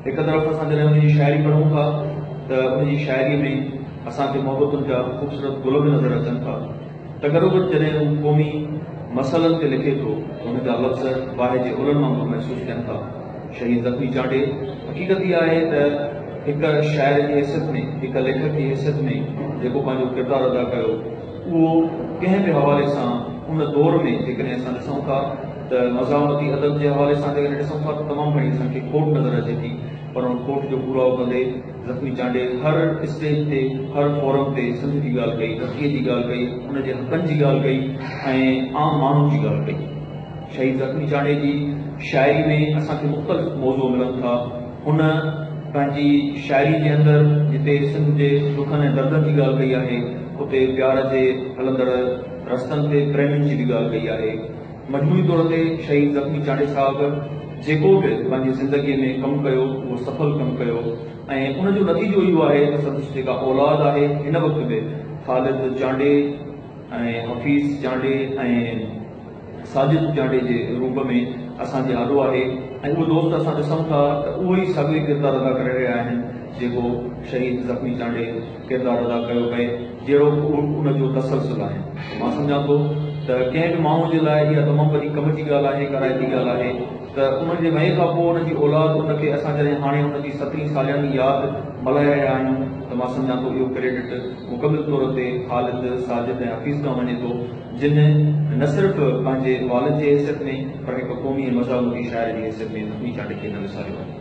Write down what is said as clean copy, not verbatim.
एक तरफ़ असां जॾहिं उनजी शाइरी पढ़ूं था त उनजी शाइरी में असांखे मोहबतुनि जा ख़ूबसूरत गुल बि नज़र अचनि था। त गॾोगॾु जॾहिं हू क़ौमी मसइलनि ते लिखे थो त हुनजा लफ़्ज़ बाहि जे उलनि वांगुरु महसूसु थियनि था। शहीद ज़ख़्मी चांडे हक़ीक़त इहा आहे त हिक शाइर जी हैसियत में, हिक लेखक जी हैसियत में जेको पंहिंजो किरदारु अदा कयो उहो कंहिं बि हवाले सां उन दौर में जेकॾहिं असां ॾिसूं था त मज़ामती अदब जे हवाले सां जेकॾहिं ॾिसूं था त तमामु घणी असांखे खोट नज़र अचे थी, पर उन खोट जो पूरो कंदे ज़ख़्मी चांडे हर स्टेज ते, हर फोरम ते सिंध जी ॻाल्हि कई, तरक़ीअ जी ॻाल्हि कई, उनजे हक़नि जी ॻाल्हि कई ऐं आम माण्हुनि जी ॻाल्हि कई। शहीद ज़ख़्मी चांडे जी शाइरी में असांखे मुख़्तलिफ़ मौज़ू मिलनि था। हुन पंहिंजी शाइरी जे अंदरि जिते सिंध जे दुखनि ऐं दर्दनि जी ॻाल्हि कई आहे, उते प्यार जे हलंदड़ रस्तनि ते प्रेमियुनि जी बि ॻाल्हि कई आहे। मजमूई तौर ते शहीद ज़ख़्मी चांडे साहिबु जेको बि पंहिंजी ज़िंदगीअ में कमु कयो उहो सफल कमु कयो ऐं उनजो नतीजो इहो आहे त संदसि जेका औलाद आहे हिन वक़्त में ख़ालिद चांडे ऐं हफ़ीज़ चांडे ऐं साजिद चांडे जे रूप में असांजे आॾो आहे ऐं उहे दोस्त असां ॾिसूं था त उहो ई साॻियो किरदारु अदा करे रहिया आहिनि जेको शहीद ज़ख़्मी चांडे किरदारु अदा कयो पए, जहिड़ो उनजो तसलसल आहे। मां सम्झां थो त कंहिं बि माण्हू जे लाइ इहा तमामु वॾी कम जी ॻाल्हि आहे, कराइती ॻाल्हि आहे त उनजे वञे खां पोइ उनजी औलाद उनखे असां जॾहिं हाणे उनजी 17वीं सालियानी यादि मल्हाए रहिया आहियूं त मां सम्झां थो इहो क्रेडिट मुकमिल तौर ते ख़ालिद, साजिद ऐं हफ़ीज़ खां वञे थो, जिन न सिर्फ़ु पंहिंजे वालिद जी हैसियत में पर हिकु क़ौमी ऐं मज़ामती शाइर जी हैसियत में ज़ख़्मी चांडे खे न विसारियो आहे।